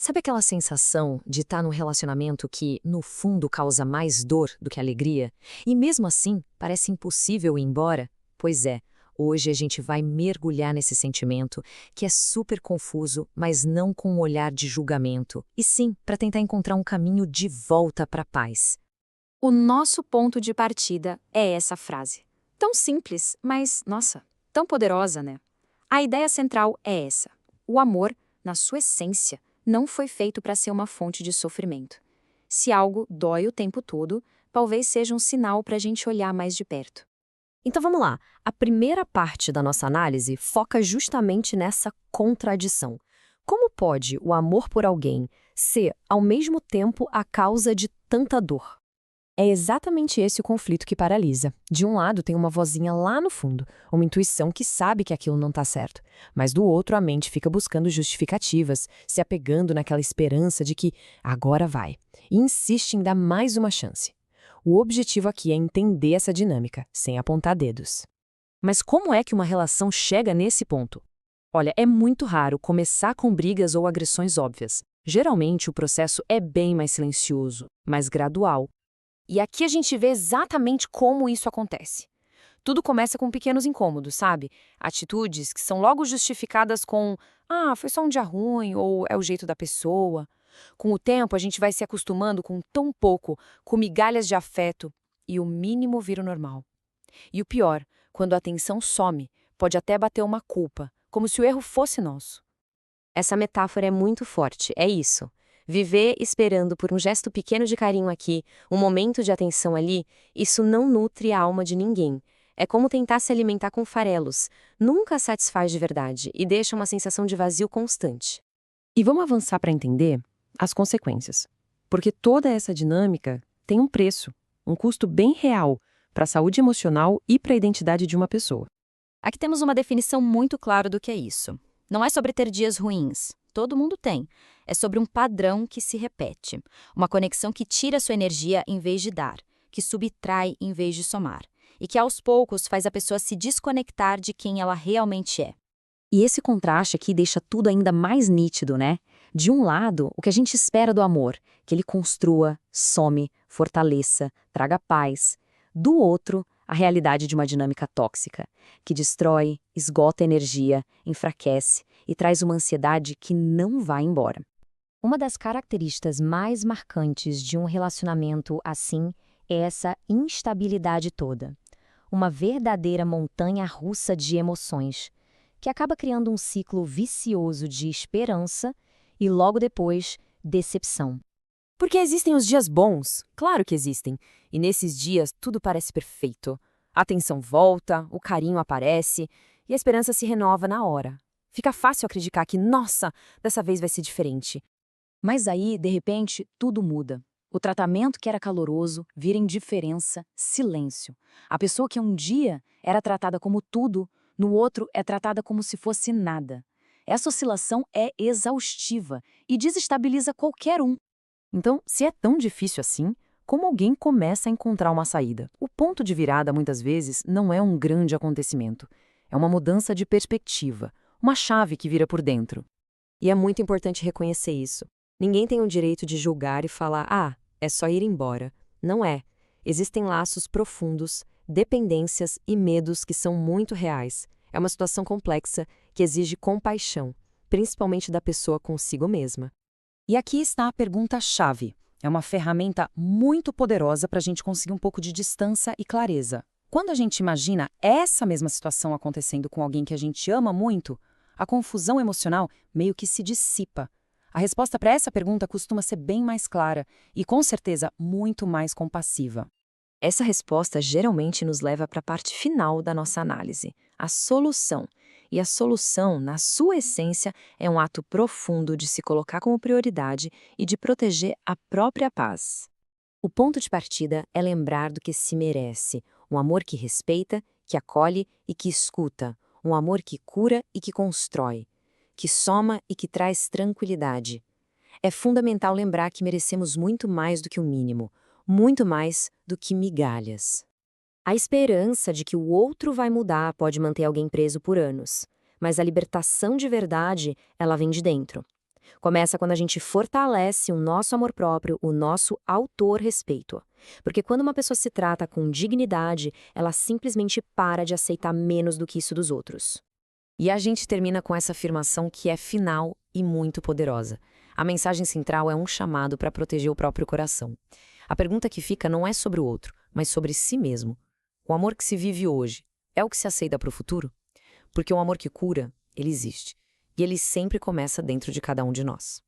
Sabe aquela sensação de estar num relacionamento que, no fundo, causa mais dor do que alegria? E mesmo assim, parece impossível ir embora? Pois é, hoje a gente vai mergulhar nesse sentimento, que é super confuso, mas não com um olhar de julgamento, e sim para tentar encontrar um caminho de volta para a paz. O nosso ponto de partida é essa frase. Tão simples, mas, nossa, tão poderosa, né? A ideia central é essa. O amor, na sua essência, não foi feito para ser uma fonte de sofrimento. Se algo dói o tempo todo, talvez seja um sinal para a gente olhar mais de perto. Então vamos lá. A primeira parte da nossa análise foca justamente nessa contradição. Como pode o amor por alguém ser, ao mesmo tempo, a causa de tanta dor? É exatamente esse o conflito que paralisa. De um lado, tem uma vozinha lá no fundo, uma intuição que sabe que aquilo não está certo. Mas do outro, a mente fica buscando justificativas, se apegando naquela esperança de que agora vai. E insiste em dar mais uma chance. O objetivo aqui é entender essa dinâmica, sem apontar dedos. Mas como é que uma relação chega nesse ponto? Olha, é muito raro começar com brigas ou agressões óbvias. Geralmente, o processo é bem mais silencioso, mais gradual. E aqui a gente vê exatamente como isso acontece. Tudo começa com pequenos incômodos, sabe? Atitudes que são logo justificadas com foi só um dia ruim ou é o jeito da pessoa. Com o tempo, a gente vai se acostumando com tão pouco, com migalhas de afeto, e o mínimo vira o normal. E o pior, quando a atenção some, pode até bater uma culpa, como se o erro fosse nosso. Essa metáfora é muito forte, é isso. Viver esperando por um gesto pequeno de carinho aqui, um momento de atenção ali, isso não nutre a alma de ninguém. É como tentar se alimentar com farelos. Nunca satisfaz de verdade e deixa uma sensação de vazio constante. E vamos avançar para entender as consequências. Porque toda essa dinâmica tem um preço, um custo bem real para a saúde emocional e para a identidade de uma pessoa. Aqui temos uma definição muito clara do que é isso. Não é sobre ter dias ruins. Todo mundo tem. É sobre um padrão que se repete. Uma conexão que tira sua energia em vez de dar, que subtrai em vez de somar. E que aos poucos faz a pessoa se desconectar de quem ela realmente é. E esse contraste aqui deixa tudo ainda mais nítido, né? De um lado, o que a gente espera do amor, que ele construa, some, fortaleça, traga paz. Do outro, a realidade de uma dinâmica tóxica, que destrói, esgota energia, enfraquece e traz uma ansiedade que não vai embora. Uma das características mais marcantes de um relacionamento assim é essa instabilidade toda. Uma verdadeira montanha-russa de emoções, que acaba criando um ciclo vicioso de esperança e, logo depois, decepção. Porque existem os dias bons, claro que existem, e nesses dias tudo parece perfeito. A atenção volta, o carinho aparece e a esperança se renova na hora. Fica fácil acreditar que, nossa, dessa vez vai ser diferente. Mas aí, de repente, tudo muda. O tratamento que era caloroso vira indiferença, silêncio. A pessoa que um dia era tratada como tudo, no outro é tratada como se fosse nada. Essa oscilação é exaustiva e desestabiliza qualquer um. Então, se é tão difícil assim, como alguém começa a encontrar uma saída? O ponto de virada, muitas vezes, não é um grande acontecimento. É uma mudança de perspectiva, uma chave que vira por dentro. E é muito importante reconhecer isso. Ninguém tem o direito de julgar e falar, é só ir embora. Não é. Existem laços profundos, dependências e medos que são muito reais. É uma situação complexa que exige compaixão, principalmente da pessoa consigo mesma. E aqui está a pergunta-chave. É uma ferramenta muito poderosa para a gente conseguir um pouco de distância e clareza. Quando a gente imagina essa mesma situação acontecendo com alguém que a gente ama muito, a confusão emocional meio que se dissipa. A resposta para essa pergunta costuma ser bem mais clara e, com certeza, muito mais compassiva. Essa resposta geralmente nos leva para a parte final da nossa análise, a solução. E a solução, na sua essência, é um ato profundo de se colocar como prioridade e de proteger a própria paz. O ponto de partida é lembrar do que se merece, um amor que respeita, que acolhe e que escuta, um amor que cura e que constrói, que soma e que traz tranquilidade. É fundamental lembrar que merecemos muito mais do que o mínimo, muito mais do que migalhas. A esperança de que o outro vai mudar pode manter alguém preso por anos, mas a libertação de verdade, ela vem de dentro. Começa quando a gente fortalece o nosso amor próprio, o nosso autorrespeito. Porque quando uma pessoa se trata com dignidade, ela simplesmente para de aceitar menos do que isso dos outros. E a gente termina com essa afirmação que é final e muito poderosa. A mensagem central é um chamado para proteger o próprio coração. A pergunta que fica não é sobre o outro, mas sobre si mesmo. O amor que se vive hoje é o que se aceita para o futuro? Porque o amor que cura, ele existe. E ele sempre começa dentro de cada um de nós.